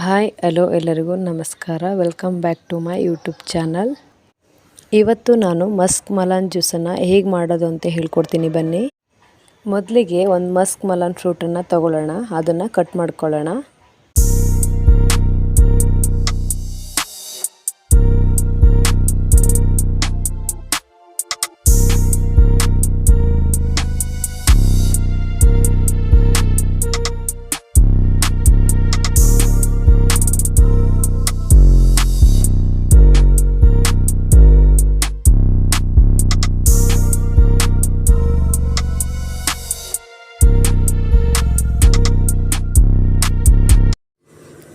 Hi hello ಎಲ್ಲರಿಗೂ ನಮಸ್ಕಾರ. Welcome back to my YouTube channel. ಇವತ್ತು ನಾನು ಮಸ್ಕ್ ಮಲನ್ ಜ್ಯೂಸನ್ನು ಹೇಗೆ ಮಾಡೋದು ಅಂತ ಹೇಳ್ಕೊಡ್ತೀನಿ ಬನ್ನಿ. ಮೊದಲಿಗೆ ಒಂದು ಮಸ್ಕ್ ಮಲನ್ ಫ್ರೂಟನ್ನು ತಗೊಳ್ಳೋಣ, ಅದನ್ನು ಕಟ್ ಮಾಡ್ಕೊಳ್ಳೋಣ.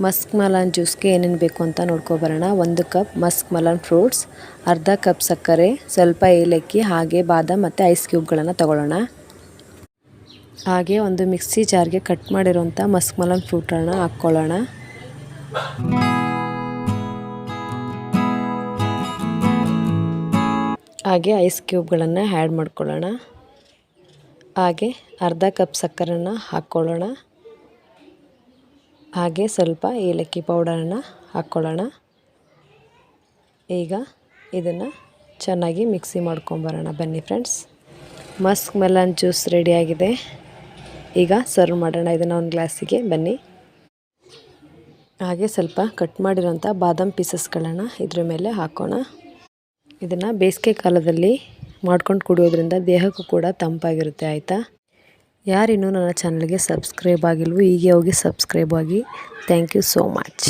ಮಸ್ಕ್ ಮಲನ್ ಜ್ಯೂಸ್ಗೆ ಏನೇನು ಬೇಕು ಅಂತ ನೋಡ್ಕೊಬರೋಣ. 1 ಕಪ್ ಮಸ್ಕ್ ಮಲನ್ ಫ್ರೂಟ್ಸ್, ಅರ್ಧ ಕಪ್ ಸಕ್ಕರೆ, ಸ್ವಲ್ಪ ಏಲಕ್ಕಿ, ಹಾಗೆ ಬಾದಾಮ್ ಮತ್ತು ಐಸ್ ಕ್ಯೂಬ್ಗಳನ್ನು ತಗೊಳ್ಳೋಣ. ಹಾಗೆ ಒಂದು ಮಿಕ್ಸಿ ಜಾರ್ಗೆ ಕಟ್ ಮಾಡಿರೋಂಥ ಮಸ್ಕ್ ಮಲನ್ ಫ್ರೂಟನ್ನು ಹಾಕ್ಕೊಳ್ಳೋಣ. ಹಾಗೆ ಐಸ್ ಕ್ಯೂಬ್ಗಳನ್ನು ಆ್ಯಡ್ ಮಾಡ್ಕೊಳ್ಳೋಣ. ಹಾಗೆ ಅರ್ಧ ಕಪ್ ಸಕ್ಕರೆಯನ್ನು ಹಾಕ್ಕೊಳ್ಳೋಣ. ಹಾಗೆ ಸ್ವಲ್ಪ ಏಲಕ್ಕಿ ಪೌಡರನ್ನು ಹಾಕ್ಕೊಳ್ಳೋಣ. ಈಗ ಇದನ್ನು ಚೆನ್ನಾಗಿ ಮಿಕ್ಸಿ ಮಾಡ್ಕೊಂಬರೋಣ ಬನ್ನಿ ಫ್ರೆಂಡ್ಸ್. ಮಸ್ಕ್ ಮೆಲನ್ ಜ್ಯೂಸ್ ರೆಡಿಯಾಗಿದೆ. ಈಗ ಸರ್ವ್ ಮಾಡೋಣ ಇದನ್ನು ಒಂದು ಗ್ಲಾಸಿಗೆ ಬನ್ನಿ. ಹಾಗೆ ಸ್ವಲ್ಪ ಕಟ್ ಮಾಡಿರೋಂಥ ಬಾದಾಮ್ ಪೀಸಸ್ಗಳನ್ನು ಇದ್ರ ಮೇಲೆ ಹಾಕೋಣ. ಇದನ್ನು ಬೇಸಿಗೆ ಕಾಲದಲ್ಲಿ ಮಾಡ್ಕೊಂಡು ಕುಡಿಯೋದ್ರಿಂದ ದೇಹಕ್ಕೂ ಕೂಡ ತಂಪಾಗಿರುತ್ತೆ, ಆಯಿತಾ. ಯಾರಿನ್ನೂ ನನ್ನ ಚಾನಲ್ಗೆ ಸಬ್ಸ್ಕ್ರೈಬ್ ಆಗಿಲ್ವೋ ಹೀಗೆ ಹೋಗಿ ಸಬ್ಸ್ಕ್ರೈಬ್ ಆಗಿ. Thank you so much.